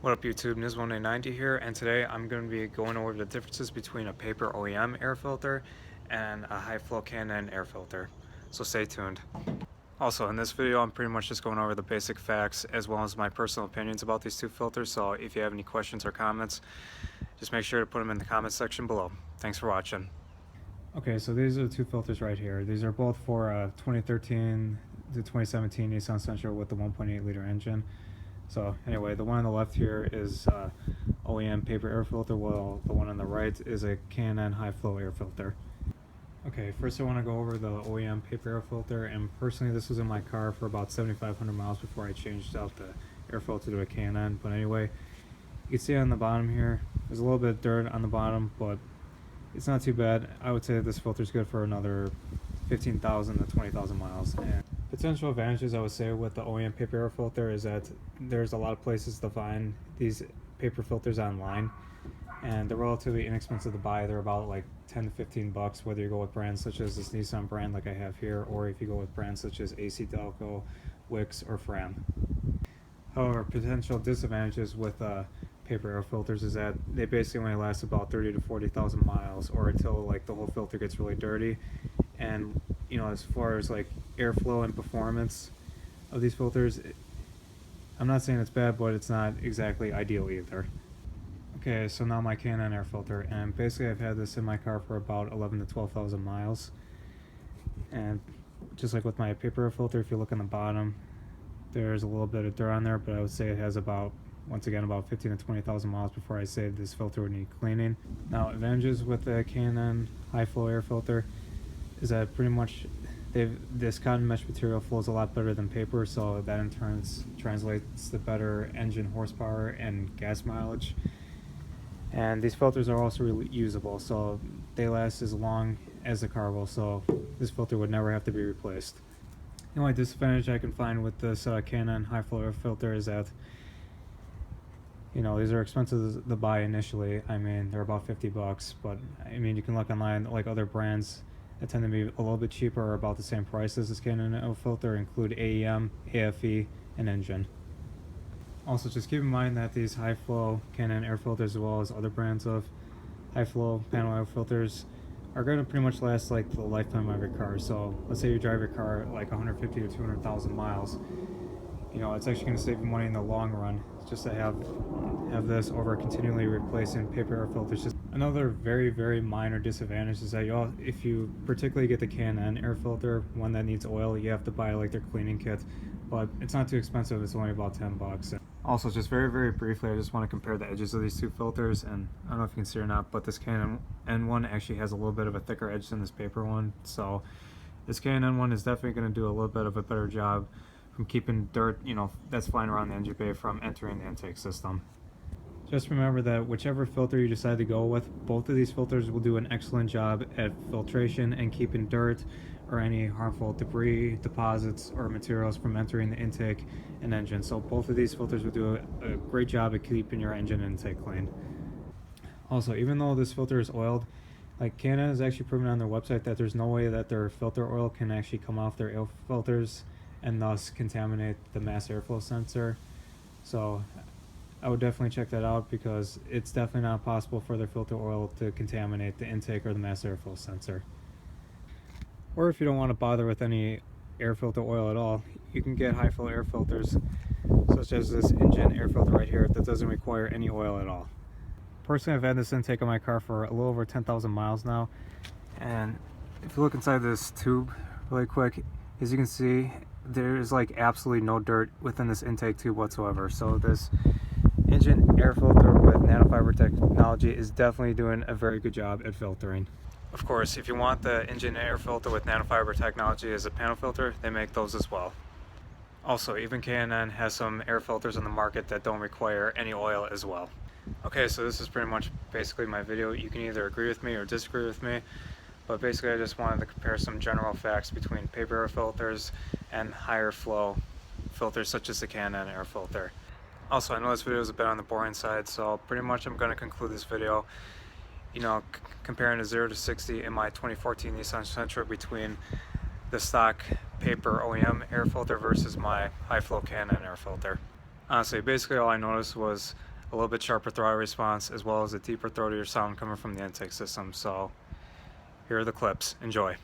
What up YouTube, Niz190 here, and today I'm going to be going over the differences between a paper OEM air filter and a high flow Canon air filter, so stay tuned. Also in this video I'm pretty much just going over the basic facts as well as my personal opinions about these two filters, so if you have any questions or comments, just make sure to put them in the comment section below. Thanks for watching. Okay, so these are the two filters right here. These are both for 2013 to 2017 Nissan Sentra with the 1.8 liter engine. So anyway, the one on the left here is OEM paper air filter, while the one on the right is a Canon high flow air filter. Okay, first I want to go over the OEM paper air filter, and personally this was in my car for about 7,500 miles before I changed out the air filter to a Canon. But anyway, you can see on the bottom here, there's a little bit of dirt on the bottom, but it's not too bad. I would say this filter is good for another 15,000 to 20,000 miles. And potential advantages I would say with the OEM paper air filter is that there's a lot of places to find these paper filters online, and they're relatively inexpensive to buy. They're about like 10 to 15 bucks, whether you go with brands such as this Nissan brand like I have here, or if you go with brands such as AC Delco, Wix, or Fram. However, potential disadvantages with paper air filters is that they basically only last about 30 to 40,000 miles, or until like the whole filter gets really dirty. And you know, as far as like airflow and performance of these filters, I'm not saying it's bad, but it's not exactly ideal either. Okay, so now my Canon air filter, and basically I've had this in my car for about 11 to 12,000 miles. And just like with my paper air filter, if you look on the bottom, there's a little bit of dirt on there, but I would say it has about, once again, about 15 to 20,000 miles before I say this filter would need cleaning. Now, advantages with the Canon high flow air filter is that pretty much this cotton mesh material flows a lot better than paper, so that in turn translates to better engine horsepower and gas mileage. And these filters are also reusable, so they last as long as the car will, so this filter would never have to be replaced. The only disadvantage I can find with this Canon high flow air filter is that, you know, these are expensive to buy initially. I mean, they're about 50 bucks, but I mean, you can look online, like other brands that tend to be a little bit cheaper or about the same price as this Canon air filter include AEM, AFE, and Injen. Also, just keep in mind that these high flow Canon air filters, as well as other brands of high flow panel air filters, are going to pretty much last like the lifetime of your car. So let's say you drive your car like 150 to 200,000 miles. You know, it's actually going to save you money in the long run just to have this over continually replacing paper air filters. Just another very minor disadvantage is that if you particularly get the Canon air filter, one that needs oil, you have to buy like their cleaning kit, but it's not too expensive. It's only about 10 bucks. Also, just very briefly, I just want to compare the edges of these two filters, and I don't know if you can see or not, but this Canon N1 actually has a little bit of a thicker edge than this paper one, so this Canon N1 is definitely going to do a little bit of a better job from keeping dirt, you know, that's flying around the engine bay from entering the intake system. Just remember that whichever filter you decide to go with, both of these filters will do an excellent job at filtration and keeping dirt or any harmful debris, deposits, or materials from entering the intake and engine. So both of these filters will do a great job at keeping your engine intake clean. Also, even though this filter is oiled, like Canon has actually proven on their website that there's no way that their filter oil can actually come off their air filters and thus contaminate the mass airflow sensor. So I would definitely check that out, because it's definitely not possible for their filter oil to contaminate the intake or the mass airflow sensor. Or if you don't want to bother with any air filter oil at all, you can get high flow air filters such as this Injen air filter right here that doesn't require any oil at all. Personally, I've had this intake on my car for a little over 10,000 miles now, and if you look inside this tube really quick, as you can see, there's like absolutely no dirt within this intake tube whatsoever. So this Injen air filter with nanofiber technology is definitely doing a very good job at filtering. Of course, if you want the Injen air filter with nanofiber technology as a panel filter, they make those as well. Also, even Canon has some air filters on the market that don't require any oil as well. Okay, so this is pretty much basically my video. You can either agree with me or disagree with me, but basically I just wanted to compare some general facts between paper air filters and higher flow filters such as the Canon air filter. Also, I know this video is a bit on the boring side, so pretty much I'm going to conclude this video, you know, comparing a 0 to 60 in my 2014 Nissan Sentra between the stock paper OEM air filter versus my high flow Canon air filter. Honestly, basically all I noticed was a little bit sharper throttle response, as well as a deeper throatier sound coming from the intake system. So here are the clips. Enjoy.